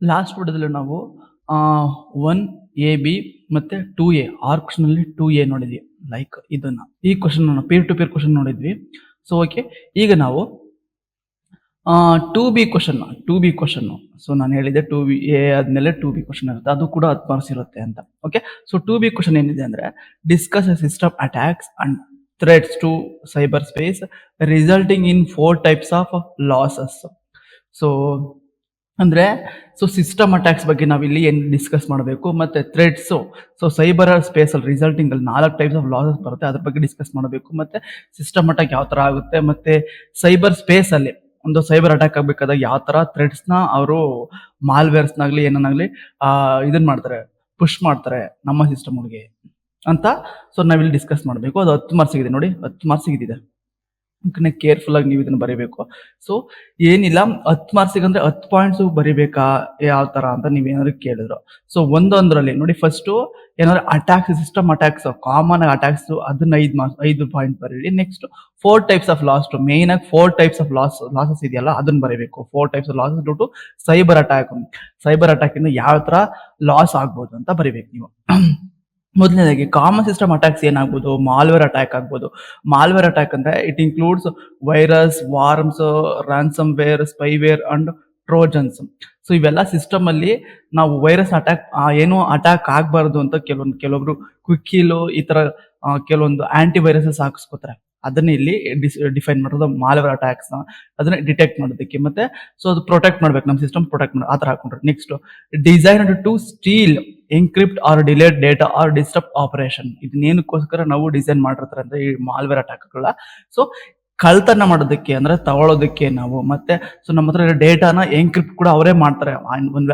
Last ವಿಡಿಯೋದಲ್ಲಿ ನಾವು ಆ, 1 AB ಮತ್ತೆ 2A ಕ್ವಶನ್ ಅಲ್ಲಿ 2A ನೋಡಿದ್ವಿ. ಲೈಕ್ ಇದನ್ನ ಈ question pair to pair question ನೋಡಿದ್ವಿ. ಸೊ ಓಕೆ, ಈಗ ನಾವು 2B ಕ್ವಶನ್. ಸೊ ನಾನು ಹೇಳಿದೆ 2A ಆದ್ಮೇಲೆ 2B ಕ್ವಶನ್ ಇರುತ್ತೆ, ಅದು ಕೂಡ 10 ಮಾರ್ಕ್ಸ್ ಇರುತ್ತೆ ಅಂತ. ಓಕೆ, ಸೊ 2B ಕ್ವಶನ್ ಏನಿದೆ ಅಂದ್ರೆ, discuss system attacks and threats to cyber space resulting in 4 types of losses. So ಅಂದ್ರೆ ಸಿಸ್ಟಮ್ ಅಟ್ಯಾಕ್ಸ್ ಬಗ್ಗೆ ನಾವಿಲ್ಲಿ ಏನು ಡಿಸ್ಕಸ್ ಮಾಡಬೇಕು, ಮತ್ತೆ ಥ್ರೆಡ್ಸ್, ಸೈಬರ್ ಸ್ಪೇಸ್ ಅಲ್ಲಿ ರಿಸಲ್ಟಿಂಗ್ ಅಲ್ಲಿ 4 ಟೈಪ್ಸ್ ಆಫ್ ಲಾಸಸ್ ಬರುತ್ತೆ, ಅದ್ರ ಬಗ್ಗೆ ಡಿಸ್ಕಸ್ ಮಾಡಬೇಕು. ಮತ್ತೆ ಸಿಸ್ಟಮ್ ಅಟ್ಯಾಕ್ ಯಾವ ತರ ಆಗುತ್ತೆ, ಮತ್ತೆ ಸೈಬರ್ ಸ್ಪೇಸ್ ಅಲ್ಲಿ ಒಂದು ಸೈಬರ್ ಅಟ್ಯಾಕ್ ಆಗ್ಬೇಕಾದಾಗ ಯಾವ ತರ ಥ್ರೆಡ್ಸ್ ನ ಅವರು ಮಾಲ್ವೇರ್ಸ್ ನಾಗ್ಲಿ ಏನನ್ನಾಗ್ಲಿ ಇದನ್ ಮಾಡ್ತಾರೆ, ಪುಷ್ ಮಾಡ್ತಾರೆ ನಮ್ಮ ಸಿಸ್ಟಮ್ಗೆ ಅಂತ. ಸೊ ನಾವಿಲ್ಲಿ ಡಿಸ್ಕಸ್ ಮಾಡಬೇಕು. ಅದು 10 ಮಾರ್ಕ್ಸ್ ಇದೆ ನೋಡಿ, 10 ಮಾರ್ಕ್ಸ್ ಇದೆ. ಕೇರ್ಫುಲ್ ಆಗಿ ನೀವು ಇದನ್ನ ಬರೀಬೇಕು. ಸೊ ಏನಿಲ್ಲ, 10 ಮಾರ್ಕ್ಸಿಗೆ ಅಂದ್ರೆ 10 ಪಾಯಿಂಟ್ಸ್ ಬರಿಬೇಕಾ ಯಾವ ತರ ಅಂತ ನೀವೇನಾದ್ರು ಕೇಳಿದ್ರು. ಸೊ ಒಂದೊಂದ್ರಲ್ಲಿ ನೋಡಿ, ಫಸ್ಟ್ ಏನಾದ್ರು attacks, system attacks, common attacks, ಅದನ್ನ 5 ಪಾಯಿಂಟ್ ಬರೀರಿ. Next 4 types of loss, main ಆಗಿ 4 ಟೈಪ್ಸ್ ಆಫ್ ಲಾಸಸ್ ಇದೆಯಲ್ಲ ಅದನ್ನ ಬರೀಬೇಕು. 4 types of losses to cyber attack ಇಂದ ಯಾವ ತರ ಲಾಸ್ ಆಗ್ಬೋದು ಅಂತ ಬರೀಬೇಕು ನೀವು. ಮೊದಲನೇದಾಗಿ ಕಾಮನ್ ಸಿಸ್ಟಮ್ ಅಟ್ಯಾಕ್ಸ್ ಏನಾಗ್ಬೋದು, ಮಾಲ್ವೇರ್ ಅಟ್ಯಾಕ್ ಆಗ್ಬೋದು. ಮಾಲ್ವೇರ್ ಅಟ್ಯಾಕ್ ಅಂದ್ರೆ it includes virus, worms, ransomware, spyware and trojans. So ಇವೆಲ್ಲ ಸಿಸ್ಟಮ್ ಅಲ್ಲಿ ನಾವು ವೈರಸ್ ಅಟ್ಯಾಕ್ ಏನು ಅಟ್ಯಾಕ್ ಆಗ್ಬಾರ್ದು ಅಂತ ಕೆಲವೊಬ್ರು ಕ್ವಿಕ್ಕಿಲು ಈ ತರ ಕೆಲವೊಂದು ಆಂಟಿ ವೈರಸಸ್ ಹಾಕಿಸ್ಕೋತಾರೆ. ಅದನ್ನ ಇಲ್ಲಿ ಡಿಫೈನ್ ಮಾಡೋದು ಮಾಲ್ವೇರ್ ಅಟ್ಯಾಕ್ಸ್ ನ, ಅದನ್ನ ಡಿಟೆಕ್ಟ್ ಮಾಡೋದಕ್ಕೆ. ಮತ್ತೆ ಅದು ಪ್ರೊಟೆಕ್ಟ್ ಮಾಡ್ಬೇಕು, ನಮ್ಮ ಸಿಸ್ಟಮ್ ಪ್ರೊಟೆಕ್ಟ್ ಮಾಡಿ ಆ ತರ ಹಾಕೊಂಡ್ರೆ. Next design to steal, encrypt or delete data or disturb operation. ಇದನ್ನೇನಕ್ಕೋಸ್ಕರ ನಾವು ಡಿಸೈನ್ ಮಾಡಿರ್ತಾರೆ ಅಂದ್ರೆ ಈ ಮಾಲ್ವೇರ್ ಅಟ್ಯಾಕ್ಗಳ. ಸೊ ಕಳ್ತನ ಮಾಡೋದಕ್ಕೆ ಅಂದ್ರೆ ತಗೊಳ್ಳೋದಕ್ಕೆ ನಾವು, ಮತ್ತೆ ನಮ್ಮ ಹತ್ರ ಡೇಟಾನ ಎನ್ಕ್ರಿಪ್ಟ್ ಕೂಡ ಅವರೇ ಮಾಡ್ತಾರೆ. ಒಂದು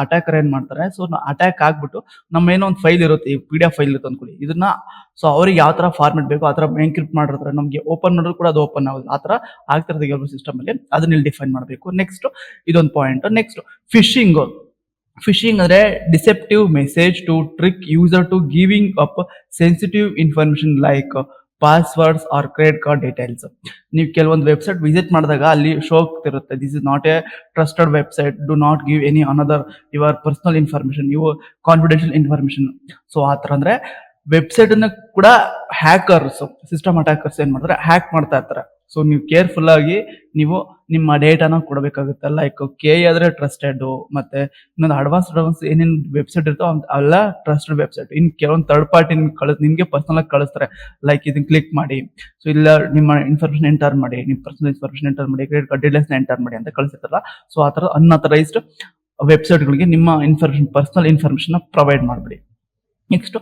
ಅಟ್ಯಾಕರ್ ಏನ್ ಮಾಡ್ತಾರೆ, ಅಟ್ಯಾಕ್ ಆಗ್ಬಿಟ್ಟು ನಮ್ಮ ಏನೋ ಒಂದು ಫೈಲ್ ಇರುತ್ತೆ, ಈ PDF ಫೈಲ್ ಇರುತ್ತೆ ಅಂದ್ಕೊಳ್ಳಿ, ಇದನ್ನ ಅವ್ರಿಗೆ ಯಾವ ತರ ಫಾರ್ಮೆಟ್ ಬೇಕು ಆ ತರ ಎನ್ಕ್ರಿಪ್ಟ್ ಮಾಡಿರ್ತಾರೆ. ನಮ್ಗೆ ಓಪನ್ ಮಾಡಿದ್ರು ಕೂಡ ಅದು ಓಪನ್ ಆಗೋದು, ಆ ತರ ಆಗ್ತಿರೋದು ಕೆಲವು ಸಿಸ್ಟಮ್ ಅಲ್ಲಿ. ಅದನ್ನ ಇಲ್ಲಿ ಡಿಫೈನ್ ಮಾಡಬೇಕು. ನೆಕ್ಸ್ಟ್ ಇದೊಂದು ಪಾಯಿಂಟ್. ನೆಕ್ಸ್ಟ್ ಫಿಶಿಂಗ್ ಅಂದ್ರೆ deceptive message to trick user to giving up sensitive information like passwords or credit card details. ನೀವು ಕೆಲವೊಂದು ವೆಬ್ಸೈಟ್ ವಿಸಿಟ್ ಮಾಡಿದಾಗ ಅಲ್ಲಿ ಶೋ ಆಗ್ತಿರುತ್ತೆ, this is not a trusted website, do not give any another your personal information, your confidential information. So ಆ ತರ ಅಂದ್ರೆ website ಅನ್ನ ಕೂಡ ಹ್ಯಾಕರ್ಸ್, ಸಿಸ್ಟಮ್ ಅಟ್ಯಾಕರ್ಸ್ ಏನ್ ಮಾಡ್ತಾರೆ, ಹ್ಯಾಕ್ ಮಾಡ್ತಾ ಇರ್ತಾರೆ. ಸೊ ನೀವು ಕೇರ್ಫುಲ್ ಆಗಿ ನೀವು ನಿಮ್ಮ ಡೇಟಾನ ಕೊಡಬೇಕಾಗುತ್ತೆ. ಲೈಕ್ ಆದ್ರೆ ಟ್ರಸ್ಟೆಡ್, ಮತ್ತೆ ಇನ್ನೊಂದು ಅಡ್ವಾನ್ಸ್ ಏನೇನು ವೆಬ್ಸೈಟ್ ಇರ್ತೋ ಅವೆಲ್ಲ ಟ್ರಸ್ಟೆಡ್ ವೆಬ್ಸೈಟ್. ಇನ್ ಕೆಲವೊಂದು ಥರ್ಡ್ ಪಾರ್ಟಿ ನಿಮ್ಗೆ ಪರ್ಸನಲ್ ಆಗಿ ಕಳಿಸ್ತಾರೆ, ಲೈಕ್ ಇದನ್ನ ಕ್ಲಿಕ್ ಮಾಡಿ, ಸೊ ಇಲ್ಲ ನಿಮ್ಮ ಇನ್ಫಾರ್ಮೇಶನ್ ಎಂಟರ್ ಮಾಡಿ, ನಿಮ್ಮ ಪರ್ಸನಲ್ ಇನ್ಫಾರ್ಮೇಶನ್ ಎಂಟರ್ ಮಾಡಿ, ಕ್ರೆಡಿಟ್ ಕಾರ್ಡ್ ಡೀಟೇಲ್ಸ್ ಎಂಟರ್ ಮಾಡಿ ಅಂತ ಕಳಿಸಿರ್ತಾರಲ್ಲ. ಸೊ ಆ ತರ ಅನ್ಅಥರೈಸ್ಡ್ ವೆಬ್ಸೈಟ್ಗಳಿಗೆ ನಿಮ್ಮ ಪರ್ಸನಲ್ ಇನ್ಫಾರ್ಮೇಶನ್ ಪ್ರೊವೈಡ್ ಮಾಡಬೇಡಿ. ನೆಕ್ಸ್ಟ್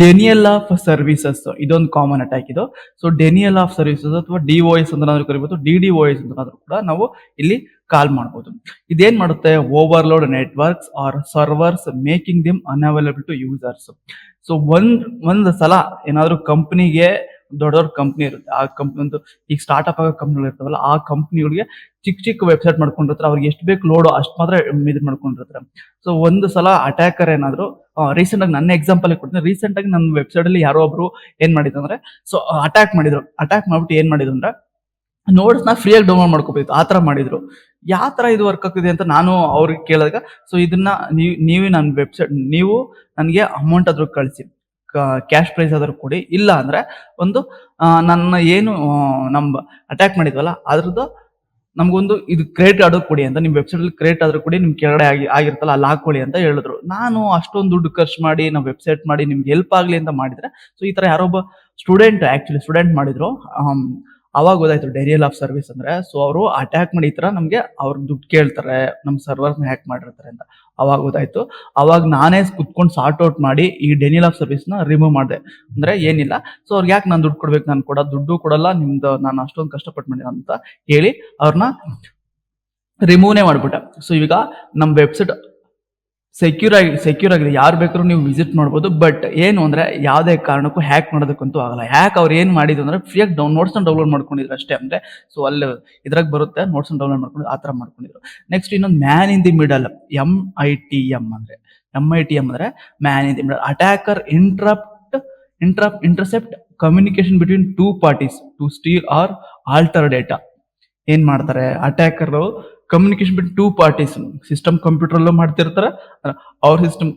ಡೆನಿಯಲ್ ಆಫ್ ಸರ್ವಿಸಸ್, ಇದೊಂದು ಕಾಮನ್ ಅಟ್ಯಾಕ್ ಇದು. ಸೊ ಡೆನಿಯಲ್ ಆಫ್ ಸರ್ವಿಸಸ್ ಅಥವಾ DOS ಅಂತ ಕರಿಬಹುದು, DDoS ಅಂತ ಕೂಡ ನಾವು ಇಲ್ಲಿ ಕಾಲ್ ಮಾಡಬಹುದು. ಇದೇನ್ ಮಾಡುತ್ತೆ, overload networks or servers making them unavailable to users. So ಒಂದ್ ಸಲ ಏನಾದ್ರು ಕಂಪ್ನಿಗೆ, ದೊಡ್ಡ ಕಂಪ್ನಿ ಇರುತ್ತೆ, ಆ ಕಂಪ್ನಿ ಒಂದು ಈಗ ಸ್ಟಾರ್ಟ್ಅಪ್ ಆಗೋ ಕಂಪ್ನಿಗಳು ಇರ್ತಾವಲ್ಲ, ಆ ಕಂಪ್ನಿಗಳಿಗೆ ಚಿಕ್ಕ ವೆಬ್ಸೈಟ್ ಮಾಡ್ಕೊಂಡಿರ್ತಾರೆ, ಅವ್ರಿಗೆ ಎಷ್ಟು ಬೇಕು ಲೋಡ್ ಅಷ್ಟು ಮಾತ್ರ ಇದು ಮಾಡ್ಕೊಂಡಿರ್ತಾರೆ. ಸೊ ಒಂದು ಸಲ ಅಟ್ಯಾಕರ್ ಏನಾದ್ರು, ರೀಸೆಂಟ್ ಆಗಿ ನನ್ನ ಎಕ್ಸಾಂಪಲ್ ಕೊಡ್ತೀನಿ. ರೀಸೆಂಟ್ ಆಗಿ ನನ್ನ ವೆಬ್ಸೈಟ್ ಅಲ್ಲಿ ಯಾರೋ ಒಬ್ರು ಏನ್ ಮಾಡಿದ್ರು ಅಂದ್ರೆ, ಅಟ್ಯಾಕ್ ಮಾಡ್ಬಿಟ್ಟು ಏನ್ ಮಾಡಿದ್ರು ಅಂದ್ರೆ, ನೋಟ್ಸ್ ನ ಫ್ರೀಯಾಗಿ ಡೌನ್ಲೋಡ್ ಮಾಡ್ಕೋಬೇಕು, ಆ ತರ ಮಾಡಿದ್ರು. ಯಾವ ತರ ಇದು ವರ್ಕ್ ಆಗ್ತಿದೆ ಅಂತ ನಾನು ಅವ್ರಿಗೆ ಕೇಳಿದಾಗ, ಸೊ ಇದನ್ನ ನೀವು ನನ್ನ ವೆಬ್ಸೈಟ್, ನೀವು ನನಗೆ ಅಮೌಂಟ್ ಆದ್ರೂ ಕಳಿಸಿ, ಕ್ಯಾಶ್ ಪ್ರೈಸ್ ಆದ್ರೂ ಕೊಡಿ, ಇಲ್ಲ ಅಂದ್ರೆ ಒಂದು ನನ್ನ ಏನು ನಮ್ಮ ಅಟ್ಯಾಕ್ ಮಾಡಿದ್ವಲ್ಲ ಅದ್ರದ್ದು ನಮ್ಗೊಂದು ಇದು ಕ್ರೆಡಿಟ್ ಕಾರ್ಡ್ ಕೊಡಿ ಅಂತ, ನಿಮ್ ವೆಬ್ಸೈಟ್ ಅಲ್ಲಿ ಕ್ರೆಡಿಟ್ ಆದ್ರೂ ಕೊಡಿ, ನಿಮ್ ಕೆಳಗಡೆ ಆಗಿರ್ತಲ್ಲ ಅಲ್ಲಿ ಹಾಕೊಳ್ಳಿ ಅಂತ ಹೇಳಿದ್ರು. ನಾನು ಅಷ್ಟೊಂದು ದುಡ್ಡು ಖರ್ಚು ಮಾಡಿ ನಾವು ವೆಬ್ಸೈಟ್ ಮಾಡಿ ನಿಮ್ಗೆ ಹೆಲ್ಪ್ ಆಗ್ಲಿ ಅಂತ ಮಾಡಿದ್ರೆ, ಸೊ ಈ ತರ ಯಾರೊಬ್ಬ ಸ್ಟೂಡೆಂಟ್ ಮಾಡಿದ್ರು. ಅವಾಗ ಗೊತ್ತಾಯ್ತು ಡೆನಿಯಲ್ ಆಫ್ ಸರ್ವಿಸ್ ಅಂದ್ರೆ. ಸೊ ಅವರು ಅಟ್ಯಾಕ್ ಮಾಡಿ ಈ ತರ ನಮ್ಗೆ ಅವ್ರ ದುಡ್ಡು ಕೇಳ್ತಾರೆ, ನಮ್ ಸರ್ವರ್ ಹ್ಯಾಕ್ ಮಾಡಿರ್ತಾರೆ ಅಂತ ಅವಾಗ ಗೊತ್ತಾಯ್ತು. ಅವಾಗ ನಾನೇ ಕುತ್ಕೊಂಡು ಸಾರ್ಟ್ ಔಟ್ ಮಾಡಿ ಈ ಡೆನಿಯಲ್ ಆಫ್ ಸರ್ವಿಸ್ ನ ರಿಮೂವ್ ಮಾಡಿದೆ. ಅಂದ್ರೆ ಏನಿಲ್ಲ, ಸೊ ಅವ್ರಿಗೆ ಯಾಕೆ ನಾನು ದುಡ್ಡು ಕೊಡ್ಬೇಕು, ನಾನು ದುಡ್ಡು ಕೊಡಲ್ಲ, ನಿಮ್ದು ನಾನು ಅಷ್ಟೊಂದು ಕಷ್ಟಪಟ್ಟು ಮಾಡಿದ ಅಂತ ಹೇಳಿ ಅವ್ರನ್ನ ರಿಮೂವ್ನೇ ಮಾಡ್ಬಿಟ್ಟೆ. ಸೊ ಈಗ ನಮ್ ವೆಬ್ಸೈಟ್ ಸೆಕ್ಯೂರ್ ಆಗಿದೆ, ಯಾರು ಬೇಕಾದ್ರೂ ನೀವು ವಿಸಿಟ್ ಮಾಡ್ಬೋದು. ಬಟ್ ಏನು ಅಂದ್ರೆ ಯಾವುದೇ ಕಾರಣಕ್ಕೂ ಹ್ಯಾಕ್ ಮಾಡೋದಕ್ಕಂತೂ ಆಗಲ್ಲ. ಅವ್ರು ಏನ್ ಮಾಡಿದ್ರು ಅಂದ್ರೆ ಫ್ರೀಯಾಗಿ ನೋಟ್ಸ್ ಡೌನ್ಲೋಡ್ ಮಾಡ್ಕೊಂಡಿದ್ರು ಅಷ್ಟೇ. ಅಂದ್ರೆ ಸೊ ಅಲ್ಲಿ ಇದ್ರಾಗ ಬರುತ್ತೆ, ನೋಟ್ಸ್ ಡೌನ್ಲೋಡ್ ಮಾಡ್ಕೊಂಡು ಆ ತರ ಮಾಡ್ಕೊಂಡಿದ್ರು. ನೆಕ್ಸ್ಟ್ ಇನ್ನೊಂದು man in the middle, MITM ಅಂದ್ರೆ man in the middle. Attacker intercept communication between 2 parties to steal or alter data. ಏನ್ ಮಾಡ್ತಾರೆ attacker, communication between two parties. System ಕಂಪ್ಯೂಟರಲ್ಲೂ ಮಾಡ್ತಿರ್ತಾರೆ, ಅವ್ರ ಸಿಸ್ಟಮ್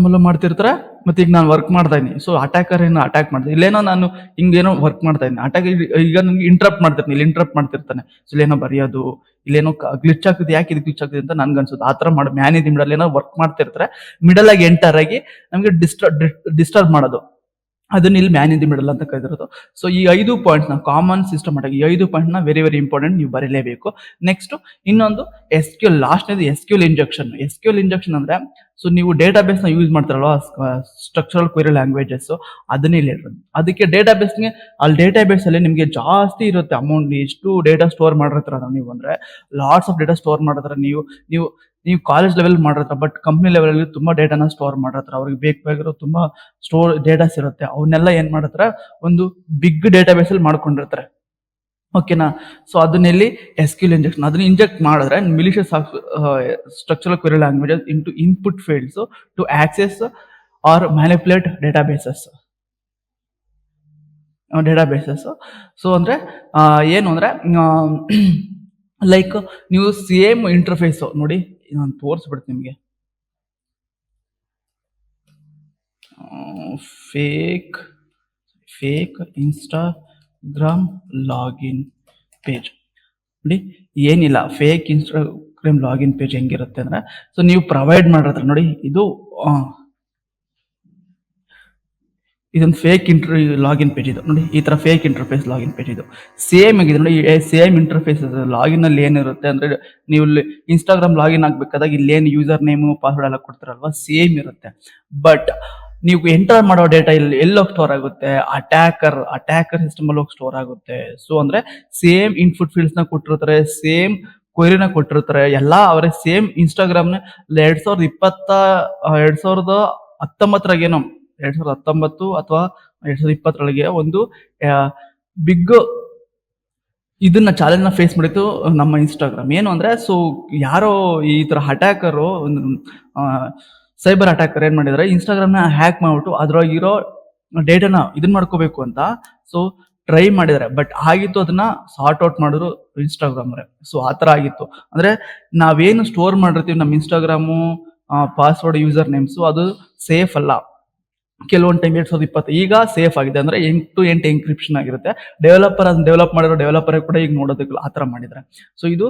ಅಲ್ಲೂ ಮಾಡ್ತಿರ್ತಾರೆ. ಮತ್ತೆ ಈಗ ನಾನು ವರ್ಕ್ ಮಾಡ್ತಾ ಇದ್ದೀನಿ, ಸೊ ಅಟ್ಯಾಕರ್ ಏನೋ ಅಟ್ಯಾಕ್ ಮಾಡ್ತೀನಿ, ಇಲ್ಲೇನೋ ನಾನು ಹಿಂಗೇನೋ ವರ್ಕ್ ಮಾಡ್ತಾ ಇದ್ದೀನಿ, ಅಟ್ಯಾಕ್ ಈಗ ನನಗೆ ಇಂಟ್ರಪ್ಟ್ ಮಾಡ್ತಿರ್ತೀನಿ, ಇಲ್ಲಿ ಇಂಟ್ರಪ್ಟ್ ಮಾಡ್ತಿರ್ತಾನೆ. ಸೊ ಇಲ್ಲೇನೋ ಬರೆಯೋದು, ಇಲ್ಲೇನೋ ಗ್ಲಿಚ್ ಆಗ್ತಿದೆ, ಯಾಕೆ ಇದು ಗ್ಲಿಚ್ ಆಗ್ತಿದೆ ಅಂತ ನನ್ಗೆ ಅನ್ಸುತ್ತೆ. ಆ ಥರ ಮಾಡಿ ಮ್ಯಾನ್ ಇನ್ ಮಿಡಲ್ ಏನೋ ವರ್ಕ್ ಮಾಡ್ತಿರ್ತಾರೆ, ಮಿಡಲ್ ಆಗಿ ಎಂಟರ್ ಆಗಿ ನಮಗೆ ಡಿಸ್ಟರ್ಬ್ ಮಾಡೋದು, ಅದನ್ನ ಇಲ್ಲಿ ಮ್ಯಾನ್ ಇನ್ ದಿ ಮಿಡಲ್ ಅಂತ ಕರೆದಿರೋದು. ಸೊ ಈ 5 ಪಾಯಿಂಟ್ಸ್ ಕಾಮನ್ ಸಿಸ್ಟಮ್ ಅಟ್ಯಾಕ್, ಈ 5 ಪಾಯಿಂಟ್ ವೆರಿ ವೆರಿ ಇಂಪಾರ್ಟೆಂಟ್, ನೀವು ಬರೀಲೇಬೇಕು. ನೆಕ್ಸ್ಟ್ ಇನ್ನೊಂದು SQL, ಲಾಸ್ಟ್ನೇದು SQL injection. SQL injection ಅಂದ್ರೆ, ಸೊ ನೀವು ಡೇಟಾಬೇಸ್ ನ ಯೂಸ್ ಮಾಡ್ತಾರಲ್ವಾ, ಸ್ಟ್ರಕ್ಚರಲ್ ಕ್ವೆರಿ ಲ್ಯಾಂಗ್ವೇಜಸ್, ಅದನ್ನೇ ಇಲ್ಲಿ ಇರೋದು. ಅದಕ್ಕೆ ಡೇಟಾಬೇಸ್ಗೆ, ಅಲ್ಲಿ ಡೇಟಾಬೇಸ್ ಅಲ್ಲಿ ನಿಮಗೆ ಜಾಸ್ತಿ ಇರುತ್ತೆ ಅಮೌಂಟ್, ಎಷ್ಟು ಡೇಟಾ ಸ್ಟೋರ್ ಮಾಡಿರ್ತೀರ ನೀವು ಅಂದ್ರೆ ಲಾಟ್ಸ್ ಆಫ್ ಡೇಟಾ ಸ್ಟೋರ್ ಮಾಡಿದ್ರೆ ನೀವು ನೀವು ನೀವು ಕಾಲೇಜ್ ಲೆವೆಲ್ ಮಾಡಿರ್ತಾರೆ, ಬಟ್ ಕಂಪ್ನಿ ಲೆವೆಲ್ ಅಲ್ಲಿ ತುಂಬಾ ಡೇಟಾನ ಸ್ಟೋರ್ ಮಾಡಿರ್ತಾರೆ. ಅವ್ರಿಗೆ ಬೇಕಾಗಿರೋ ತುಂಬಾ ಸ್ಟೋರ್ ಡೇಟಾಸ್ ಇರುತ್ತೆ, ಅವನ್ನೆಲ್ಲ ಏನ್ ಮಾಡಿರ್ತಾರೆ, ಒಂದು ಬಿಗ್ ಡೇಟಾಬೇಸ್ ಅಲ್ಲಿ ಮಾಡ್ಕೊಂಡಿರ್ತಾರೆ. ಓಕೆನಾ? ಸೊ ಅದನ್ನೆಲ್ಲಿ SQL ಇಂಜೆಕ್ಷನ್, ಅದನ್ನ ಇಂಜೆಕ್ಟ್ ಮಾಡಿದ್ರೆ malicious structural query languages into input fields to access or manipulate databases. So ಅಂದ್ರೆ ಏನು ಅಂದ್ರೆ ಲೈಕ್ ನೀವು ಸೇಮ್ ಇಂಟರ್ಫೇಸ್ ನೋಡಿ, ನಾನು ತೋರಿಸ್ಬಿಡ್ತೀನಿ ನಿಮಗೆ. ಫೇಕ್ ಇನ್ಸ್ಟಾಗ್ರಾಮ್ ಲಾಗಿನ್ ಪೇಜ್ ನೋಡಿ, ಏನಿಲ್ಲ, ಫೇಕ್ ಇನ್ಸ್ಟಾಗ್ರಾಮ್ ಲಾಗಿನ್ ಪೇಜ್ ಹೆಂಗಿರುತ್ತೆ ಅಂದ್ರೆ, ಸೊ ನೀವು ಪ್ರೊವೈಡ್ ಮಾಡಿರ್ತಾರೆ ನೋಡಿ, ಇದೊಂದು ಫೇಕ್ ಲಾಗಿನ್ ಪೇಜ್ ಇದು ನೋಡಿ, ಈ ತರ ಫೇಕ್ ಇಂಟರ್ಫೇಸ್ ಲಾಗಿನ್ ಪೇಜ್ ಇದು ಸೇಮ್ ಆಗಿದೆ ನೋಡಿ. ಸೇಮ್ ಇಂಟರ್ಫೇಸ್ ಲಾಗಿನ್ ಅಲ್ಲಿ ಏನಿರುತ್ತೆ ಅಂದ್ರೆ, ನೀವು ಇನ್ಸ್ಟಾಗ್ರಾಮ್ ಲಾಗಿನ್ ಆಗ್ಬೇಕಾದಾಗ ಇಲ್ಲೇನು ಯೂಸರ್ ನೇಮು ಪಾಸ್ವರ್ಡ್ ಎಲ್ಲ ಕೊಡ್ತಾರಲ್ವಾ, ಸೇಮ್ ಇರುತ್ತೆ. ಬಟ್ ನೀವು ಎಂಟರ್ ಮಾಡೋ ಡೇಟಾ ಇಲ್ಲಿ ಎಲ್ಲೋಗಿ ಸ್ಟೋರ್ ಆಗುತ್ತೆ, ಅಟ್ಯಾಕರ್ ಸಿಸ್ಟಮ್ ಅಲ್ಲಿ ಹೋಗಿ ಸ್ಟೋರ್ ಆಗುತ್ತೆ. ಸೊ ಅಂದ್ರೆ ಸೇಮ್ ಇನ್ಪುಟ್ ಫೀಲ್ಡ್ಸ್ ನ ಕೊಟ್ಟಿರ್ತಾರೆ, ಸೇಮ್ ಕ್ವೆರಿನ ಕೊಟ್ಟಿರ್ತಾರೆ, ಎಲ್ಲ ಅವರೇ ಸೇಮ್. ಇನ್ಸ್ಟಾಗ್ರಾಮ್ ನ 2019 ಅಥವಾ 2020 ಒಂದು ಬಿಗ್ ಇದನ್ನ ಚಾಲೆಂಜ್ ನ ಫೇಸ್ ಮಾಡಿತ್ತು ನಮ್ಮ ಇನ್ಸ್ಟಾಗ್ರಾಮ್. ಏನು ಅಂದ್ರೆ, ಸೊ ಯಾರೋ ಈ ತರ ಅಟ್ಯಾಕರು, ಒಂದು ಸೈಬರ್ ಅಟ್ಯಾಕರ್ ಏನ್ ಮಾಡಿದ್ರೆ, ಇನ್ಸ್ಟಾಗ್ರಾಮ್ ನ ಹ್ಯಾಕ್ ಮಾಡ್ಬಿಟ್ಟು ಅದ್ರೊಳಗಿರೋ ಡೇಟಾನ ಇದನ್ ಮಾಡ್ಕೋಬೇಕು ಅಂತ ಸೊ ಟ್ರೈ ಮಾಡಿದಾರೆ. ಬಟ್ ಆಗಿತ್ತು, ಅದನ್ನ ಸಾರ್ಟ್ ಔಟ್ ಮಾಡಿದ್ರು ಇನ್ಸ್ಟಾಗ್ರಾಮ್ ಅವರೇ. ಸೊ ಆತರ ಆಗಿತ್ತು ಅಂದ್ರೆ, ನಾವೇನು ಸ್ಟೋರ್ ಮಾಡಿರ್ತೀವಿ ನಮ್ಮ ಇನ್ಸ್ಟಾಗ್ರಾಮು ಪಾಸ್ವರ್ಡ್ ಯೂಸರ್ ನೇಮ್ಸ್, ಅದು ಸೇಫ್ ಅಲ್ಲ. ಕೆಲವೊಂದು ಟೈಮ್ 2020 ಈಗ ಸೇಫ್ ಆಗಿದೆ ಅಂದ್ರೆ 8 to 8 ಎನ್ಕ್ರಿಪ್ಷನ್ ಆಗಿರುತ್ತೆ. ಅದನ್ನ ಡೆವಲಪ್ ಮಾಡಿರೋ ಡೆವಲಪರ್ ಕೂಡ ಈಗ ನೋಡೋದಕ್ಕಿಲ್ಲ, ಆತರ ಮಾಡಿದ್ರೆ. ಸೊ ಇದು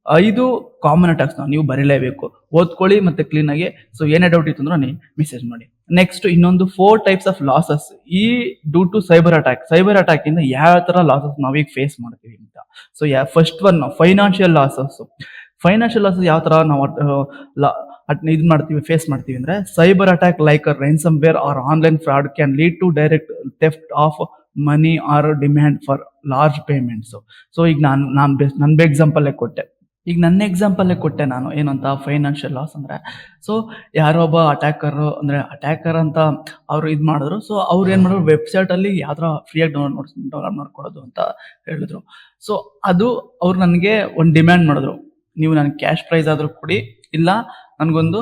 5 ಕಾಮನ್ ಅಟ್ಯಾಕ್ಸ್ ನೀವು ಬರೀಲೇಬೇಕು, ಓದ್ಕೊಳ್ಳಿ ಮತ್ತೆ ಕ್ಲೀನ್ ಆಗಿ. ಸೊ ಏನೇ ಡೌಟ್ ಇತ್ತು ಅಂದ್ರೆ ನೀವು ಮೆಸೇಜ್ ಮಾಡಿ. ನೆಕ್ಸ್ಟ್ ಇನ್ನೊಂದು 4 ಟೈಪ್ಸ್ ಆಫ್ ಲಾಸಸ್ ಈ ಡ್ಯೂ ಟು ಸೈಬರ್ ಅಟ್ಯಾಕ್ ಇಂದ ಯಾವ ತರ ಲಾಸಸ್ ನಾವೀಗ ಫೇಸ್ ಮಾಡ್ತೀವಿ ಅಂತ. So first one financial losses ಯಾವ ತರ ನಾವು ಫೇಸ್ ಮಾಡ್ತೀವಿ ಅಂದ್ರೆ, cyber attack like ransomware or online fraud can lead to direct theft of money or demand for large payments. So ಈಗ ನನ್ನ ಎಕ್ಸಾಂಪಲ್ ಕೊಟ್ಟೆ ನಾನು ಏನಂತ, ಫೈನಾನ್ಷಿಯಲ್ ಲಾಸ್ ಅಂದ್ರೆ, ಸೊ ಯಾರೋ ಒಬ್ಬ ಅಟ್ಯಾಕರ್ ಅಂತ ಅವ್ರು ಇದು ಮಾಡಿದ್ರು. ಸೊ ಅವ್ರು ಏನ್ ಮಾಡಿದ್ರು, ವೆಬ್ಸೈಟ್ ಅಲ್ಲಿ ಯಾವ ತರ ಫ್ರೀಯಾಗಿ ಡೌನ್ಲೋಡ್ ಮಾಡ್ಕೊಳ್ಳೋದು ಅಂತ ಹೇಳಿದ್ರು. ಸೊ ಅದು ಅವ್ರು ನನಗೆ ಒಂದು ಡಿಮ್ಯಾಂಡ್ ಮಾಡಿದ್ರು, ನೀವು ನನಗೆ ಕ್ಯಾಶ್ ಪ್ರೈಸ್ ಆದ್ರೂ ಕೊಡಿ, ಇಲ್ಲ ನನಗೊಂದು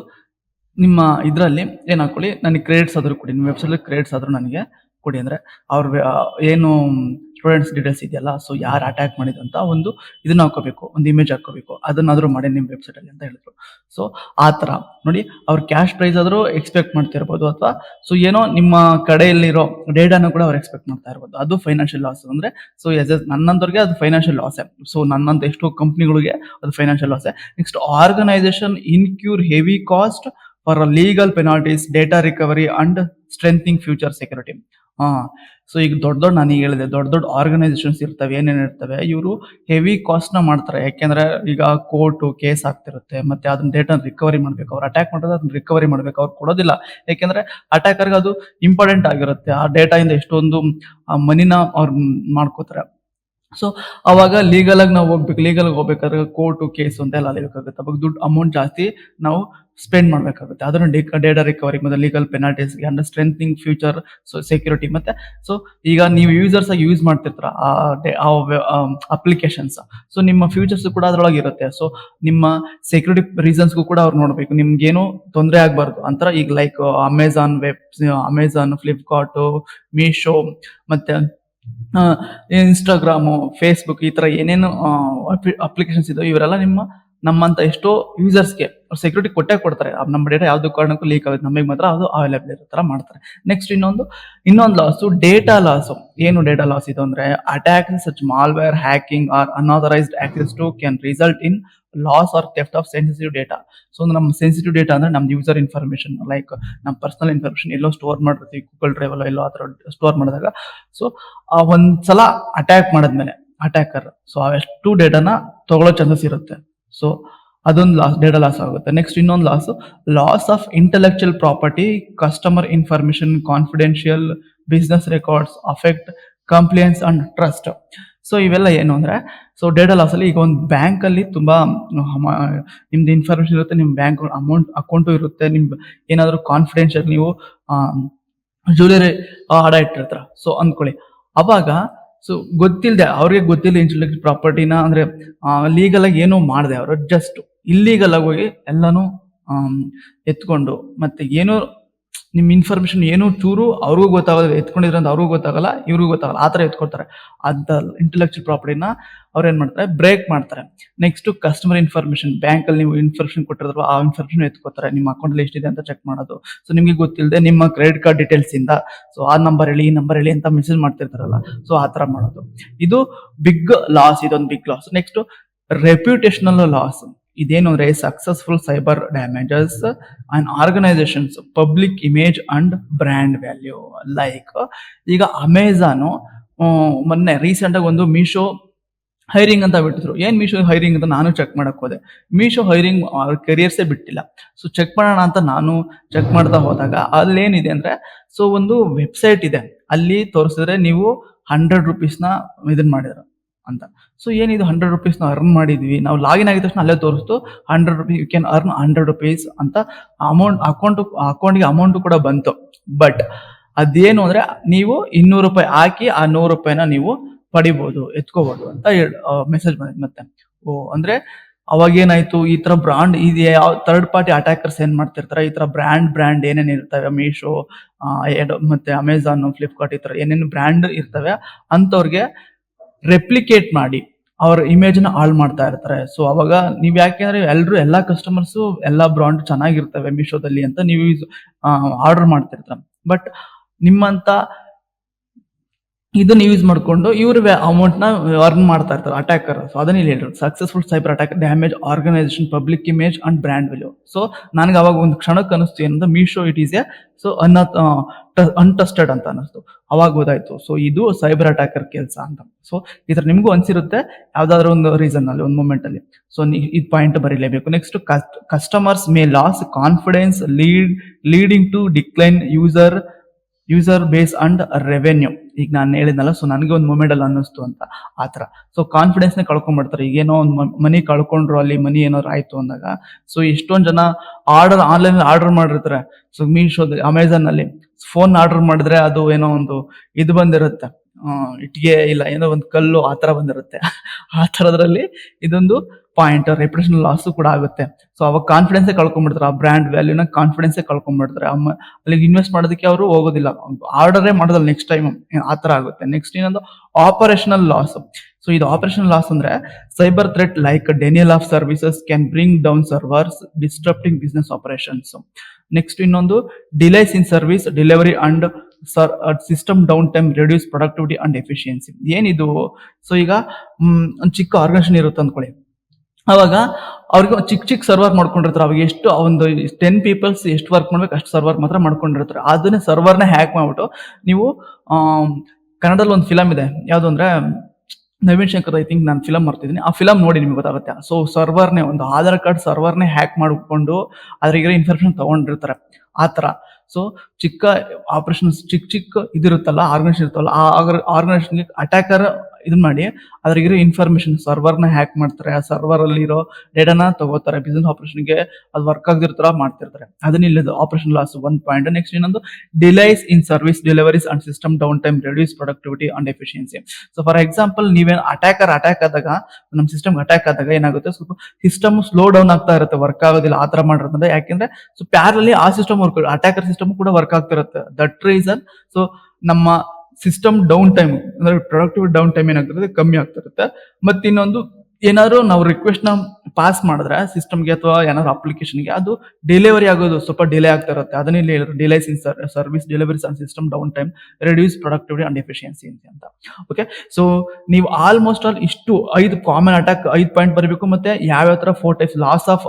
ನಿಮ್ಮ ಇದರಲ್ಲಿ ಏನು ಹಾಕೊಳ್ಳಿ, ನನಗೆ ಕ್ರೆಡಿಟ್ಸ್ ಆದ್ರೂ ಕೊಡಿ, ನಿಮ್ಮ ವೆಬ್ಸೈಟ್ ಕ್ರೆಡಿಟ್ಸ್ ಆದ್ರೂ ನನಗೆ ಕೊಡಿ. ಅಂದ್ರೆ ಅವ್ರ ಏನು ಸ್ಟೂಡೆಂಟ್ಸ್ ಡೀಟೇಲ್ಸ್ ಇದೆಯಲ್ಲ, ಸೊ ಯಾರು ಅಟ್ಯಾಕ್ ಮಾಡಿದ್ರು ಅಂತ ಒಂದು ಇದನ್ನ ಹಾಕೋಬೇಕು, ಒಂದು ಇಮೇಜ್ ಹಾಕೋಬೇಕು, ಅದನ್ನಾದ್ರೂ ಮಾಡಿ ನಿಮ್ಮ ವೆಬ್ಸೈಟ್ ಅಲ್ಲಿ ಅಂತ ಹೇಳಿದ್ರು. ಸೊ ಆ ತರ ನೋಡಿ, ಅವ್ರ ಕ್ಯಾಶ್ ಪ್ರೈಸ್ ಆದ್ರೂ ಎಕ್ಸ್ಪೆಕ್ಟ್ ಮಾಡ್ತಿರ್ಬೋದು, ಅಥವಾ ಸೊ ಏನೋ ನಿಮ್ಮ ಕಡೆಯಲ್ಲಿರೋ ಡೇಟಾನು ಕೂಡ ಅವ್ರು ಎಕ್ಸ್ಪೆಕ್ಟ್ ಮಾಡ್ತಾ ಇರ್ಬೋದು. ಅದು ಫೈನಾನ್ಷಿಯಲ್ ಲಾಸ್ ಅಂದ್ರೆ, ಸೊ ನನ್ನಂತವ್ರಿಗೆ ಅದು ಫೈನಾನ್ಷಿಯಲ್ ಲಾಸ್. ಸೊ ನನ್ನಂತ ಎಷ್ಟೋ ಕಂಪ್ನಿಗಳಿಗೆ ಅದು financial loss. Next organisation incur heavy cost for legal penalties, data recovery and strengthening future security. So ಈಗ ನಾನು ಈಗ ಹೇಳಿದೆ, ದೊಡ್ಡ ಆರ್ಗನೈಸೇಷನ್ಸ್ ಇರ್ತವೆ, ಏನೇನು ಇರ್ತವೆ, ಇವರು ಹೆವಿ ಕಾಸ್ಟ್ ನ ಮಾಡ್ತಾರೆ. ಯಾಕೆಂದ್ರೆ ಈಗ ಕೋರ್ಟು ಕೇಸ್ ಆಗ್ತಿರುತ್ತೆ, ಮತ್ತೆ ಅದನ್ನ ಡೇಟಾ ರಿಕವರಿ ಮಾಡ್ಬೇಕು. ಅವ್ರು ಅಟ್ಯಾಕ್ ಮಾಡಿದ್ರೆ ಅದನ್ನ ರಿಕವರಿ ಮಾಡ್ಬೇಕು, ಅವ್ರು ಕೊಡೋದಿಲ್ಲ. ಯಾಕೆಂದ್ರೆ ಅಟ್ಯಾಕರ್ಗೆ ಅದು ಇಂಪಾರ್ಟೆಂಟ್ ಆಗಿರುತ್ತೆ, ಆ ಡೇಟಾ ಇಂದ ಎಷ್ಟೊಂದು ಮನಿನ ಅವ್ರು ಮಾಡ್ಕೋತಾರೆ. ಸೊ ಅವಾಗ ಲೀಗಲ್ ಆಗಿ ನಾವು ಹೋಗ್ಬೇಕಾದ್ರೆ ಕೋರ್ಟು ಕೇಸು ಅಂತ ಎಲ್ಲ ಅಲಿಬೇಕಾಗುತ್ತೆ. ಅವಾಗ ದುಡ್ಡು ಅಮೌಂಟ್ ಜಾಸ್ತಿ ನಾವು ಸ್ಪೆಂಡ್ ಮಾಡ್ಬೇಕಾಗುತ್ತೆ. ಅದನ್ನ ಡೇಟಾ ರಿಕವರಿ ಮತ್ತೆ ಲೀಗಲ್ ಪೆನಾಲ್ಟೀಸ್ಗೆ ಅಂಡ್ ಸ್ಟ್ರೆಂಥನಿಂಗ್ ಫ್ಯೂಚರ್ ಸೆಕ್ಯೂರಿಟಿ. ಮತ್ತೆ ಸೊ ಈಗ ನೀವು ಯೂಸರ್ಸ್ ಆಗಿ ಯೂಸ್ ಮಾಡ್ತಿರ್ತೀರ ಅಪ್ಲಿಕೇಶನ್ಸ್, ಸೊ ನಿಮ್ಮ ಫ್ಯೂಚರ್ಸ್ ಕೂಡ ಅದ್ರೊಳಗೆ ಇರುತ್ತೆ. ಸೊ ನಿಮ್ಮ ಸೆಕ್ಯೂರಿಟಿ ರೀಸನ್ಸ್ಗೂ ಕೂಡ ಅವ್ರು ನೋಡ್ಬೇಕು, ನಿಮ್ಗೇನು ತೊಂದರೆ ಆಗ್ಬಾರ್ದು ಅಂತ. ಈಗ ಲೈಕ್ ಅಮೆಝಾನ್, ಫ್ಲಿಪ್ಕಾರ್ಟ್, ಮೀಶೋ ಮತ್ತೆ ಇನ್ಸ್ಟಾಗ್ರಾಮು, ಫೇಸ್ಬುಕ್ ಈ ತರ ಏನೇನು ಅಪ್ಲಿಕೇಶನ್ಸ್ ಇದಾವೆ ಇವರೆಲ್ಲ ನಮ್ಮಂತ ಎಷ್ಟೋ ಯೂಸರ್ಸ್ಗೆ ಸೆಕ್ಯೂರಿಟಿ ಕೊಟ್ಟೇ ಕೊಡ್ತಾರೆ. ನಮ್ಮ ಡೇಟಾ ಯಾವ್ದು ಕಾರಣಕ್ಕೂ ಲೀಕ್ ಆಗುತ್ತೆ, ನಮಗೆ ಮಾತ್ರ ಅದು ಅವೈಲೇಬಲ್ ಇರೋ ತರ ಮಾಡ್ತಾರೆ. ನೆಕ್ಸ್ಟ್ ಇನ್ನೊಂದು ಲಾಸು ಡೇಟಾ ಲಾಸ್. ಏನು ಡೇಟಾ ಲಾಸ್ ಇದು ಅಂದ್ರೆ attack such malware, hacking or unauthorised access to can result in loss or theft of sensitive data. So ನಮ್ಮ ಸೆನ್ಸಿಟಿವ್ ಡೇಟಾ ಅಂದ್ರೆ ನಮ್ದು ಯೂಸರ್ ಇನ್ಫಾರ್ಮೇಶನ್, ಲೈಕ್ ನಮ್ಮ ಪರ್ಸನಲ್ ಇನ್ಫಾರ್ಮೇಶನ್ ಎಲ್ಲೋ ಸ್ಟೋರ್ ಮಾಡಿರ್ತೀವಿ, Google drive ಅಲ್ಲೋ ಎಲ್ಲೋ ಆ ಥರ ಸ್ಟೋರ್ ಮಾಡಿದಾಗ, ಸೊ ಆ ಒಂದ್ಸಲ ಅಟ್ಯಾಕ್ ಮಾಡಿದ್ಮೇಲೆ ಅಟ್ಯಾಕರ್ ಸೊ ಅಷ್ಟು ಡೇಟಾನ ತಗೊಳ್ಳೋ ಚಾನ್ಸಸ್ ಇರುತ್ತೆ. ಸೊ ಅದೊಂದು ಡೇಟಾ ಲಾಸ್ ಆಗುತ್ತೆ. ನೆಕ್ಸ್ಟ್ ಇನ್ನೊಂದು loss of intellectual property, customer information, confidential business records, affect compliance and trust. So ಇವೆಲ್ಲ ಏನು ಅಂದ್ರೆ, ಸೊ ಡೇಟಾ ಲಾಸ್ ಅಲ್ಲಿ ಈಗ ಒಂದು ಬ್ಯಾಂಕ್ ಅಲ್ಲಿ ತುಂಬಾ ನಿಮ್ದು ಇನ್ಫಾರ್ಮೇಶನ್ ಇರುತ್ತೆ, ನಿಮ್ ಬ್ಯಾಂಕ್ ಅಕೌಂಟು ಇರುತ್ತೆ, ನಿಮ್ ಏನಾದ್ರು ಕಾನ್ಫಿಡೆನ್ಶಿಯಲ್ ನೀವು ಜ್ಯುವೆಲರಿ ಅಡ ಇಟ್ಟಿರ್ತಾರ ಸೊ ಅಂದ್ಕೊಳ್ಳಿ. ಅವಾಗ ಸೊ ಅವ್ರಿಗೆ ಗೊತ್ತಿಲ್ಲ ಇಂಟೆಲೆಕ್ಚುಯಲ್ ಪ್ರಾಪರ್ಟಿನ ಅಂದ್ರೆ ಲೀಗಲ್ ಆಗಿ ಏನೋ ಮಾಡಿದೆ ಅವರು, ಜಸ್ಟ್ ಇಲ್ಲೀಗಲ್ ಆಗಿ ಹೋಗಿ ಎಲ್ಲಾನು ಎತ್ಕೊಂಡು ಮತ್ತೆ ಏನೋ ನಿಮ್ ಇನ್ಫಾರ್ಮೇಶನ್ ಏನು ಚೂರು ಅವ್ರಿಗೂ ಗೊತ್ತಾಗಲ್ಲ, ಎತ್ಕೊಂಡಿದ್ರೆ ಅಂತ ಅವ್ರಿಗೂ ಗೊತ್ತಾಗಲ್ಲ, ಇವ್ರಿಗೂ ಗೊತ್ತಾಗಲ್ಲ, ಆ ತರ ಎತ್ಕೊಡ್ತಾರೆ. ಅಂತ ಇಂಟೆಲೆಕ್ಚುಯಲ್ ಪ್ರಾಪರ್ಟಿನ ಅವ್ರು ಏನ್ ಮಾಡ್ತಾರೆ, ಬ್ರೇಕ್ ಮಾಡ್ತಾರೆ. ನೆಕ್ಸ್ಟ್ ಕಸ್ಟಮರ್ ಇನ್ಫಾರ್ಮೇಶನ್, ಬ್ಯಾಂಕ್ ಅಲ್ಲಿ ನೀವು ಇನ್ಫಾರ್ಮೇಶನ್ ಕೊಟ್ಟಿರೋದು ಆ ಇನ್ಫಾರ್ಮೇಶನ್ ಎತ್ಕೋತಾರೆ, ನಿಮ್ಮ ಅಕೌಂಟ್ ಅಲ್ಲಿ ಎಷ್ಟಿದೆ ಅಂತ ಚೆಕ್ ಮಾಡೋದು. ಸೊ ನಿಮ್ಗೆ ಗೊತ್ತಿಲ್ಲದೆ ನಿಮ್ಮ ಕ್ರೆಡಿಟ್ ಕಾರ್ಡ್ ಡೀಟೇಲ್ಸ್ ಇಂದ ಸೊ ಆ ನಂಬರ್ ಹೇಳಿ ಈ ನಂಬರ್ ಹೇಳಿ ಅಂತ ಮೆಸೇಜ್ ಮಾಡ್ತಿರ್ತಾರಲ್ಲ, ಸೊ ಆ ತರ ಮಾಡೋದು. ಇದು ಬಿಗ್ ಲಾಸ್, ಇದೊಂದು big loss. Next reputational loss. ಇದೇನು ಅಂದ್ರೆ successful cyber damages and organisations public image and brand value. Like ಈಗ ಅಮೆಝಾನು ಮೊನ್ನೆ ರೀಸೆಂಟ್ ಆಗಿ ಒಂದು ಮೀಶೋ ಹೈರಿಂಗ್ ಅಂತ ಬಿಟ್ಟಿದ್ರು. ಏನ್ ಮೀಶೋ ಹೈರಿಂಗ್ ಅಂತ ನಾನು ಚೆಕ್ ಮಾಡಕ್ ಹೋದೆ. ಮೀಶೋ ಹೈರಿಂಗ್ ಕೆರಿಯರ್ಸೇ ಬಿಟ್ಟಿಲ್ಲ. ಸೊ ಚೆಕ್ ಮಾಡೋಣ ಅಂತ ನಾನು ಚೆಕ್ ಮಾಡ್ತಾ ಹೋದಾಗ ಅಲ್ಲೇನಿದೆ ಅಂದ್ರೆ, ಸೊ ಒಂದು ವೆಬ್ಸೈಟ್ ಇದೆ, ಅಲ್ಲಿ ತೋರಿಸಿದ್ರೆ ನೀವು 100 ರೂಪೀಸ್ನ ಇದನ್ ಮಾಡಿದ್ರು ಅಂತ. ಸೊ ಏನಿದು 100 ರೂಪೀಸ್ನ ಅರ್ನ್ ಮಾಡಿದ್ವಿ, ನಾವು ಲಾಗಿನ್ ಆಗಿದ ತಕ್ಷಣ ಅಲ್ಲೇ ತೋರಿಸ್ತು 100 rupees, you can earn 100 rupees ಅಂತ ಅಕೌಂಟ್ಗೆ ಅಮೌಂಟ್ ಕೂಡ ಬಂತು. ಬಟ್ ಅದೇನು ಅಂದ್ರೆ, ನೀವು 200 ರೂಪಾಯಿ ಹಾಕಿ ಆ 100 ರೂಪಾಯಿನ ನೀವು ಪಡಿಬಹುದು, ಎತ್ಕೋಬಹುದು ಅಂತ ಮೆಸೇಜ್ ಬಂದಿದೆ ಮತ್ತೆ. ಅಂದ್ರೆ ಅವಾಗ ಏನಾಯ್ತು, ಈ ತರ ಬ್ರಾಂಡ್ ಇದೆ, ಯಾವ ಥರ್ಡ್ ಪಾರ್ಟಿ ಅಟ್ಯಾಕರ್ಸ್ ಏನ್ ಮಾಡ್ತಿರ್ತಾರೆ, ಈ ತರ ಬ್ರ್ಯಾಂಡ್ ಏನೇನ್ ಇರ್ತವೆ, ಮೀಶೋ ಮತ್ತೆ ಅಮೆಝಾನ್, ಫ್ಲಿಪ್ಕಾರ್ಟ್, ಈ ತರ ಏನೇನು ಬ್ರ್ಯಾಂಡ್ ಇರ್ತವೆ ಅಂತವ್ರಿಗೆ ರೆಪ್ಲಿಕೇಟ್ ಮಾಡಿ ಅವ್ರ ಇಮೇಜ್ ನ ಹಾಳು ಮಾಡ್ತಾ ಇರ್ತಾರೆ. ಸೊ ಅವಾಗ ನೀವ್ ಯಾಕೆಂದ್ರೆ ಎಲ್ಲಾ ಕಸ್ಟಮರ್ಸ್ ಎಲ್ಲಾ ಬ್ರಾಂಡ್ ಚೆನ್ನಾಗಿರ್ತವೆ ಮೀಶೋದಲ್ಲಿ ಅಂತ ನೀವು ಆರ್ಡರ್ ಮಾಡ್ತಿರ್ತಾರೆ. ಬಟ್ ನಿಮ್ಮಂತ ಇದನ್ನ ಯೂಸ್ ಮಾಡ್ಕೊಂಡು ಇವ್ರ ಅಮೌಂಟ್ ನ ಅರ್ನ್ ಮಾಡ್ತಾ ಇರ್ತಾರೆ ಅಟ್ಯಾಕರ್. ಸೊ ಅದನ್ನ ಇಲ್ಲಿ ಹೇಳಿದ್ರು, successful cyber attack damage organisation public image and brand value. So ನನಗೆ ಅವಾಗ ಒಂದು ಕ್ಷಣಕ್ಕೆ ಅನಿಸ್ತು ಏನಂದ್ರೆ, Meesho it is a so untrusted ಅಂತ ಅನಿಸ್ತು. ಅವಾಗ ಗೊತ್ತಾಯ್ತು, ಸೊ ಇದು ಸೈಬರ್ ಅಟ್ಯಾಕರ್ ಕೆಲಸ ಅಂತ. ಸೊ ಈ ತರ ನಿಮ್ಗೂ ಅನ್ಸಿರುತ್ತೆ ಯಾವ್ದಾದ್ರು ಒಂದು ರೀಸನ್ ಅಲ್ಲಿ, ಒಂದು ಮೂಮೆಂಟ್ ಅಲ್ಲಿ. ಸೊ ಇದು ಪಾಯಿಂಟ್ ಬರೀಲೇಬೇಕು. Next customers may lose confidence leading to decline user base and revenue. ಈಗ ನಾನು ಹೇಳಿದ್ನಲ್ಲ, ಸೊ ನನಗೆ ಒಂದು ಮೂಮೆಂಟ್ ಅಲ್ಲಿ ಅನ್ನಿಸ್ತು ಅಂತ ಆತರ. ಸೊ ಕಾನ್ಫಿಡೆನ್ಸ್ ನೇ ಕಳ್ಕೊಂಡ್ಬಿಡ್ತಾರೆ. ಈಗೇನೋ ಒಂದು ಮನಿ ಕಳ್ಕೊಂಡ್ರು, ಅಲ್ಲಿ ಮನಿ ಏನಾದ್ರು ಆಯ್ತು ಅಂದಾಗ, ಸೊ ಎಷ್ಟೊಂದ್ ಜನ ಆನ್ಲೈನ್ ಆರ್ಡರ್ ಮಾಡಿರ್ತಾರೆ. ಸೊ ಮೀಶೋ, ಅಮೆಝಾನ್ ಅಲ್ಲಿ ಫೋನ್ ಆರ್ಡರ್ ಮಾಡಿದ್ರೆ ಅದು ಏನೋ ಒಂದು ಇದು ಬಂದಿರುತ್ತೆ, ಇಟ್ಟಿಗೆ ಇಲ್ಲ ಏನೋ ಒಂದು ಕಲ್ಲು ಆ ತರ ಬಂದಿರುತ್ತೆ. ಆ ತರದ್ರಲ್ಲಿ ಇದೊಂದು ಪಾಯಿಂಟ್, ರೆಪ್ಯುಟೇಷನ್ ಲಾಸ್ ಕೂಡ ಆಗುತ್ತೆ. ಸೊ ಅವಾಗ ಕಾನ್ಫಿಡೆನ್ಸ್ ಕಳ್ಕೊಂಡ್ಬಿಡ್ತಾರೆ, ಆ ಬ್ರ್ಯಾಂಡ್ ವ್ಯಾಲ್ಯೂನ ಕಾನ್ಫಿಡೆನ್ಸ್ ಕಳ್ಕೊಂಡ್ಬಿಡ್ತಾರೆ. ಅಲ್ಲಿಗೆ ಇನ್ವೆಸ್ಟ್ ಮಾಡೋದಕ್ಕೆ ಅವರು ಹೋಗೋದಿಲ್ಲ, ಆರ್ಡರೇ ಮಾಡೋದಿಲ್ಲ ನೆಕ್ಸ್ಟ್ ಟೈಮ್, ಆ ತರ ಆಗುತ್ತೆ. ನೆಕ್ಸ್ಟ್ ಇನ್ನೊಂದು ಆಪರೇಷನಲ್ ಲಾಸ್. ಸೊ ಇದು ಆಪರೇಷನಲ್ ಲಾಸ್ ಅಂದ್ರೆ, cyber threat like denial of services can bring down servers disrupting business operations. Next ಇನ್ನೊಂದು delays in service delivery and system down time reduce productivity and efficiency. ಏನಿದು, so ಈಗ ಒಂದು ಚಿಕ್ಕ organisation ಇರುತ್ತೆ ಅಂದ್ಕೊಳ್ಳಿ, ಅವಾಗ ಅವ್ರಿಗೆ ಚಿಕ್ಕ ಸರ್ವರ್ ಮಾಡ್ಕೊಂಡಿರ್ತಾರೆ. ಅವಾಗ ಎಷ್ಟು ಒಂದು 10 ಪೀಪಲ್ಸ್ ಎಷ್ಟು ವರ್ಕ್ ಮಾಡ್ಬೇಕು ಅಷ್ಟು ಸರ್ವರ್ ಮಾತ್ರ ಮಾಡ್ಕೊಂಡಿರ್ತಾರೆ. ಅದನ್ನೇ ಸರ್ವರ್ನ ಹ್ಯಾಕ್ ಮಾಡ್ಬಿಟ್ಟು ನೀವು ಕನ್ನಡದಲ್ಲಿ ಒಂದು ಫಿಲಮ್ ಇದೆ, ಯಾವ್ದು ಅಂದ್ರೆ ನವೀನ್ ಶಂಕರ್, ಐ ಥಿಂಕ್ ನಾನು ಫಿಲಮ್ ಮಾಡ್ತಿದ್ದೀನಿ, ಆ ಫಿಲಮ್ ನೋಡಿ ನಿಮ್ಗೆ ಗೊತ್ತಾಗುತ್ತೆ. ಸೊ ಸರ್ವರ್ನೇ, ಒಂದು ಆಧಾರ್ ಕಾರ್ಡ್ ಸರ್ವರ್ನೇ ಹ್ಯಾಕ್ ಮಾಡಿಕೊಂಡು ಅದ್ರಾಗಿರೋ ಇನ್ಫಾರ್ಮೇಶನ್ ತಗೊಂಡಿರ್ತಾರೆ ಆ ತರ. ಸೊ ಚಿಕ್ಕ ಆಪರೇಷನ್, ಚಿಕ್ಕ ಇದಿರುತ್ತಲ್ಲ, ಆರ್ಗನೈಸೇಷನ್ ಇರುತ್ತಲ್ಲ, ಆ ಆರ್ಗನೈಸೇಷನ್ಗೆ ಅಟ್ಯಾಕರ್ ಇದನ್ ಮಾಡಿ ಅದ್ರಾಗಿರೋ ಇನ್ಫಾರ್ಮೇಶನ್ ಸರ್ವರ್ನ ಹ್ಯಾಕ್ ಮಾಡ್ತಾರೆ. ಆ ಸರ್ವರ್ ಅಲ್ಲಿ ಇರೋ ಡೇಟಾನ ತಗೋತಾರೆ, ಬಿಸ್ನೆಸ್ ಆಪರೇಷನ್ಗೆ ಅದು ವರ್ಕ್ ಆಗದಿರ್ತಾರ ಮಾಡ್ತಿರ್ತಾರೆ. ಅದನ್ನ ಇಲ್ಲದು ಆಪರೇಷನ್ ಲಾಸ್ ಒಂದು ಪಾಯಿಂಟ್. ನೆಕ್ಸ್ಟ್ ಇನ್ನೊಂದು delays in service deliveries and system down time reduce productivity and efficiency. So for example, ನೀವೇನು ಅಟ್ಯಾಕ್ ಆದಾಗ, ನಮ್ಮ ಸಿಸ್ಟಮ್ ಅಟ್ಯಾಕ್ ಆದಾಗ ಏನಾಗುತ್ತೆ, ಸ್ವಲ್ಪ ಸಿಸ್ಟಮ್ ಸ್ಲೋ ಡೌನ್ ಆಗ್ತಾ ಇರುತ್ತೆ, ವರ್ಕ್ ಆಗೋದಿಲ್ಲ ಆ ತರ ಮಾಡಿರೋದ್ರಿಂದ. ಯಾಕೆಂದ್ರೆ ಸೊ ಪ್ಯಾರಲಿ ಆ ಸಿಸ್ಟಮ್ ವರ್ಕ್, ಅಟ್ಯಾಕರ್ ಸಿಸ್ಟಮ್ ಕೂಡ ವರ್ಕ್ ಆಗ್ತಿರುತ್ತೆ. ದಟ್ ರೀಸನ್ ಸೊ ನಮ್ಮ ಸಿಸ್ಟಮ್ ಡೌನ್ ಟೈಮ್ ಅಂದ್ರೆ ಪ್ರೊಡಕ್ಟಿವ್ ಡೌನ್ ಟೈಮ್ ಏನಾಗ್ತಿರುತ್ತೆ ಕಮ್ಮಿ ಆಗ್ತಿರುತ್ತೆ. ಮತ್ತೆ ಇನ್ನೊಂದು ಏನಾದ್ರು ನಾವು ರಿಕ್ವೆಸ್ಟ್ ನ ಪಾಸ್ ಮಾಡಿದ್ರೆ ಸಿಸ್ಟಮ್ಗೆ ಅಥವಾ ಏನಾದ್ರು ಅಪ್ಲಿಕೇಶನ್ಗೆ ಅದು ಡೆಲಿವರಿ ಆಗೋದು ಸ್ವಲ್ಪ ಡಿಲೇ ಆಗ್ತಾ ಇರುತ್ತೆ. ಅದನ್ನ ಇಲ್ಲಿ delays in service deliveries and system down time reduce productivity and efficiency ಅಂತ. ಓಕೆ, ಸೊ ನೀವು ಆಲ್ಮೋಸ್ಟ್ ಆಲ್ ಇಷ್ಟು 5 ಕಾಮನ್ ಅಟ್ಯಾಕ್ 5 ಪಾಯಿಂಟ್ ಬರಬೇಕು, ಮತ್ತೆ ಯಾವ್ಯಾವ ತರ 4 types loss of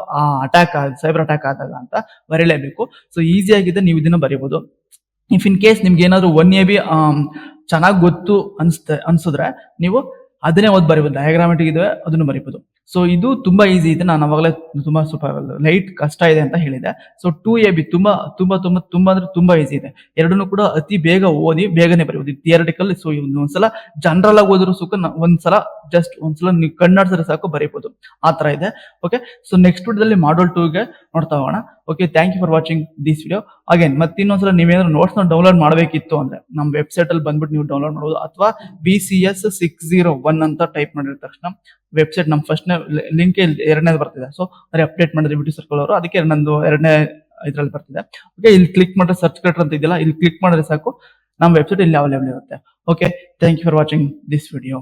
attack cyber attack ಆದಾಗ ಅಂತ ಬರೀಲೇಬೇಕು. ಸೊ ಈಸಿ ಆಗಿದೆ, ನೀವು ಇದನ್ನ ಬರೀಬಹುದು. ಇಫ್ ಇನ್ ಕೇಸ್ ನಿಮ್ಗೆ ಏನಾದ್ರು 1 AB ಚೆನ್ನಾಗಿ ಗೊತ್ತು ಅನ್ಸಿದ್ರೆ ನೀವು ಅದನ್ನೇ ಓದ್ ಬರೀಬಹುದು. ಡಯಾಗ್ರಾಮೆಟಿಕ್ ಇದೆ ಅದನ್ನು ಬರೀಬಹುದು. ಸೊ ಇದು ತುಂಬಾ ಈಸಿ ಇದೆ. ನಾನು ಅವಾಗಲೇ ತುಂಬಾ ಸ್ವಲ್ಪ ಲೈಟ್ ಕಷ್ಟ ಇದೆ ಅಂತ ಹೇಳಿದೆ. ಸೊ 2AB ತುಂಬಾ ತುಂಬಾ ತುಂಬಾ ತುಂಬಾ ಅಂದ್ರೆ ತುಂಬಾ ಈಸಿ ಇದೆ. ಎರಡನ್ನೂ ಕೂಡ ಅತಿ ಬೇಗ ಓದಿ ಬೇಗನೆ ಬರೀಬಹುದು. ಥಿಯರಿಟಿಕಲ್, ಸೊ ಒಂದ್ಸಲ ಜನರಲ್ ಆಗಿ ಓದಿದ್ರು ಸುಖ ಒಂದ್ಸಲ ನೀವು ಕಣ್ಣಾಡ್ಸಿದ್ರೆ ಸಾಕು ಬರೀಬಹುದು. ಆ ತರ ಇದೆ. ಓಕೆ, ಸೊ ನೆಕ್ಸ್ಟ್ ವಿಡಿಯೋದಲ್ಲಿ ಮಾಡಲ್ 2ಗೆ ನೋಡ್ತಾ ಹೋಗೋಣ. Okay, thank you for watching this video again. ಮತ್ತೆ ಇನ್ನೊಂದ್ಸಲ ನೀವೇನಾದ್ರು ನೋಟ್ಸ್ ನ ಡೌನ್ಲೋಡ್ ಮಾಡಬೇಕಿತ್ತು ಅಂದ್ರೆ ನಮ್ಮ ವೆಬ್ಸೈಟ್ ಅಲ್ಲಿ ಬಂದ್ಬಿಟ್ಟು ನೀವು ಡೌನ್ಲೋಡ್ ಮಾಡಬಹುದು, ಅಥವಾ BCS 601 ಅಂತ ಟೈಪ್ ಮಾಡಿದ ತಕ್ಷಣ ವೆಬ್ಸೈಟ್ ನಮ್ಮ ಫಸ್ಟ್ ಲಿಂಕ್ ಎರಡನೇದು ಬರ್ತಿದೆ. ಸೊ ಅದೇ ಅಪ್ಡೇಟ್ ಮಾಡಿದ್ರೆ ಬ್ಯೂಟಿ ಸರ್ಕಲ್ ಅವರು, ಅದಕ್ಕೆ ನಂದು ಎರಡನೇ ಇದ್ರಲ್ಲಿ ಬರ್ತಿದೆ. ಓಕೆ, ಇಲ್ಲಿ ಕ್ಲಿಕ್ ಮಾಡಿದ್ರೆ ಸರ್ಚ್ ಕ್ರಿಯೇಟರ್ ಅಂತ ಇದೆಯಲ್ಲ, ಇಲ್ಲಿ ಕ್ಲಿಕ್ ಮಾಡಿದ್ರೆ ಸಾಕು ನಮ್ಮ ವೆಬ್ಸೈಟ್ ಇಲ್ಲಿ ಅವೈಲೇಬಲ್ ಇರುತ್ತೆ. Okay, thank you for watching this video.